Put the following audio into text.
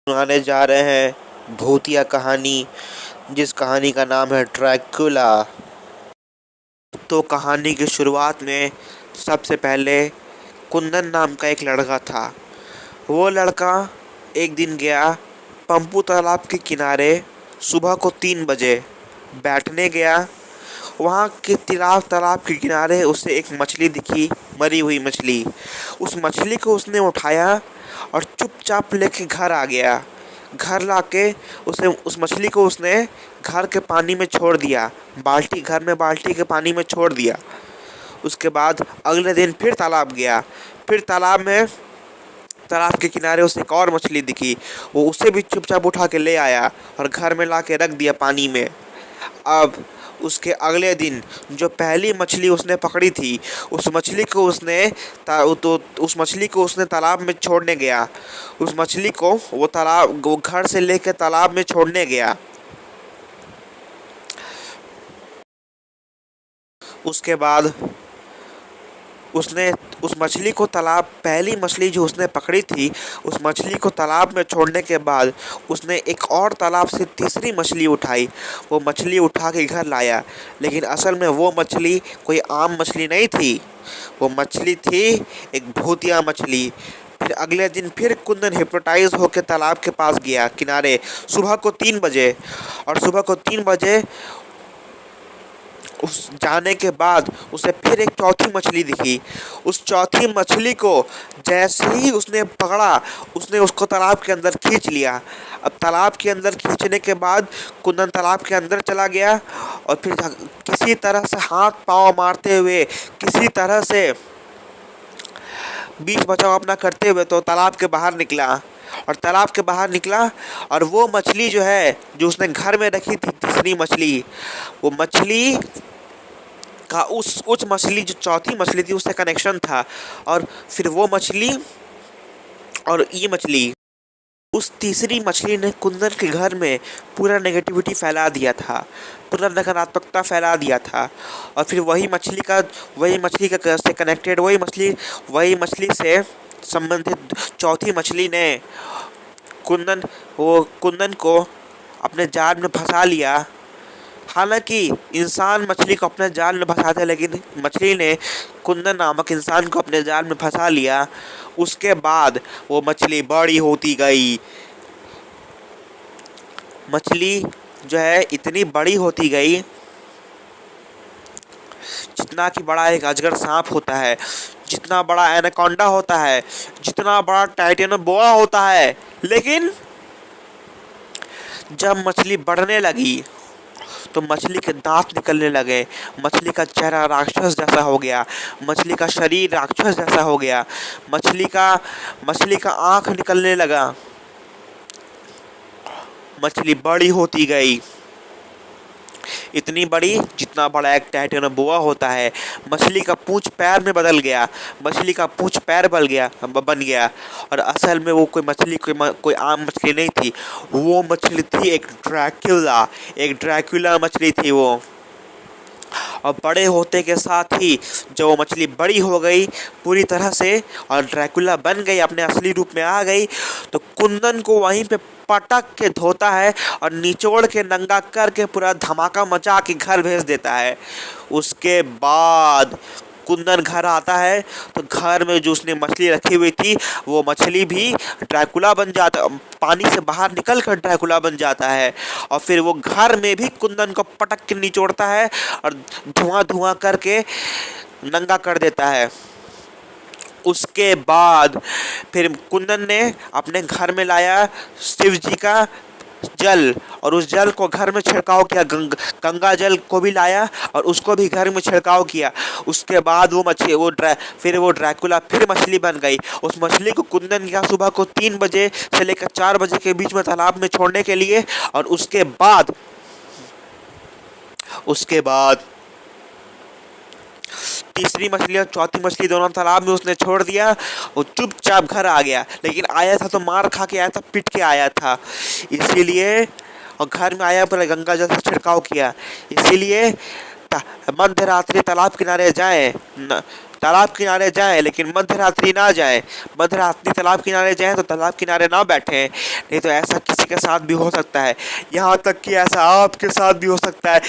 सुनाने जा रहे हैं भूतिया कहानी, जिस कहानी का नाम है ड्रैकुला। तो कहानी की शुरुआत में सबसे पहले कुंदन नाम का एक लड़का था। वो लड़का एक दिन गया पंपू तालाब के किनारे। सुबह को 3 बजे बैठने गया। वहाँ के तालाब के किनारे उसे एक मछली दिखी, मरी हुई मछली। उस मछली को उसने उठाया और चुपचाप लेके घर आ गया। घर लाके उसे उस मछली को उसने घर के पानी में छोड़ दिया। घर में बाल्टी के पानी में छोड़ दिया। उसके बाद अगले दिन फिर तालाब गया। फिर तालाब के किनारे उसे एक और मछली दिखी। वो उसे भी चुपचाप उठा के ले आया और घर में ला के रख दिया पानी में। अब उसके अगले दिन जो पहली मछली उसने पकड़ी थी, उस मछली को उसने तालाब में छोड़ने गया। उस मछली को वो घर से लेकर तालाब में छोड़ने गया। उसके बाद उसने उस मछली को पहली मछली जो उसने पकड़ी थी, उस मछली को तालाब में छोड़ने के बाद उसने एक और तालाब से तीसरी मछली उठाई। वो मछली उठा के घर लाया, लेकिन असल में वो मछली कोई आम मछली नहीं थी। वो मछली थी एक भूतिया मछली। फिर अगले दिन फिर कुंदन हिप्नोटाइज होकर तालाब के पास गया किनारे, सुबह को 3 बजे। और सुबह को 3 बजे उस जाने के बाद उसे फिर एक चौथी मछली दिखी। उस चौथी मछली को जैसे ही उसने पकड़ा, उसने उसको तालाब के अंदर खींच लिया। अब तालाब के अंदर खींचने के बाद कुंदन तालाब के अंदर चला गया और फिर किसी तरह से हाथ पांव मारते हुए, किसी तरह से बीच बचाव अपना करते हुए तो तालाब के बाहर निकला। और तालाब के बाहर निकला और वो मछली जो उसने घर में रखी थी, तीसरी मछली, वो मछली का उस मछली जो चौथी मछली थी उससे कनेक्शन था। और फिर वो मछली और ये मछली, उस तीसरी मछली ने कुंदन के घर में पूरा नेगेटिविटी फैला दिया था, पूरा नकारात्मकता फैला दिया था। और फिर वही मछली का से कनेक्टेड वही मछली से संबंधित चौथी मछली ने कुंदन को अपने जाल में फंसा लिया। हालांकि इंसान मछली को अपने जाल में फंसाते, लेकिन मछली ने कुंदन नामक इंसान को अपने जाल में फंसा लिया। उसके बाद वो मछली बड़ी होती गई। मछली जो है इतनी बड़ी होती गई जितना कि बड़ा एक अजगर सांप होता है, जितना बड़ा एनाकोंडा होता है, जितना बड़ा टाइटेनोबोआ होता है। लेकिन जब मछली बढ़ने लगी तो मछली के दांत निकलने लगे, मछली का चेहरा राक्षस जैसा हो गया, मछली का शरीर राक्षस जैसा हो गया, मछली का आँख निकलने लगा। मछली बड़ी होती गई, इतनी बड़ी जितना बड़ा एक टाइटेनोबोआ होता है। मछली का पूंछ पैर में बदल गया, मछली का पूंछ पैर बन गया। और असल में वो कोई आम मछली नहीं थी, वो मछली थी एक ड्रैकुला मछली थी वो। और बड़े होते के साथ ही जब वो मछली बड़ी हो गई पूरी तरह से और ड्रैकुला बन गई, अपने असली रूप में आ गई, तो कुंदन को वहीं पे पटक के धोता है और निचोड़ के नंगा करके पूरा धमाका मचा के घर भेज देता है। उसके बाद कुंदन घर आता है तो घर में जो उसने मछली रखी हुई थी, वो मछली भी ड्रैकुला बन जाता, पानी से बाहर निकल कर ड्रैकुला बन जाता है। और फिर वो घर में भी कुंदन को पटक के निचोड़ता है और धुआं करके नंगा कर देता है। उसके बाद फिर कुंदन ने अपने घर में लाया शिव जी का जल और उस जल को घर में छिड़काव किया। गंगा जल को भी लाया और उसको भी घर में छिड़काव किया। उसके बाद फिर वो ड्रैकुला फिर मछली बन गई। उस मछली को कुंदन गया सुबह को 3 बजे से लेकर 4 बजे के बीच में तालाब में छोड़ने के लिए। और उसके बाद तीसरी मछली और चौथी मछली दोनों तालाब में उसने छोड़ दिया। वो चुपचाप घर आ गया, लेकिन आया था तो मार खा के आया था, पिट के आया था। इसीलिए और घर में आया पर गंगा जल से छिड़काव किया। इसीलिए मध्य रात्रि तालाब किनारे जाएं तालाब किनारे जाएं लेकिन मध्य रात्रि ना जाएं। मध्य रात्रि तालाब किनारे जाएं तो तालाब किनारे ना बैठें, नहीं तो ऐसा किसी के साथ भी हो सकता है। यहाँ तक कि ऐसा आपके साथ भी हो सकता है।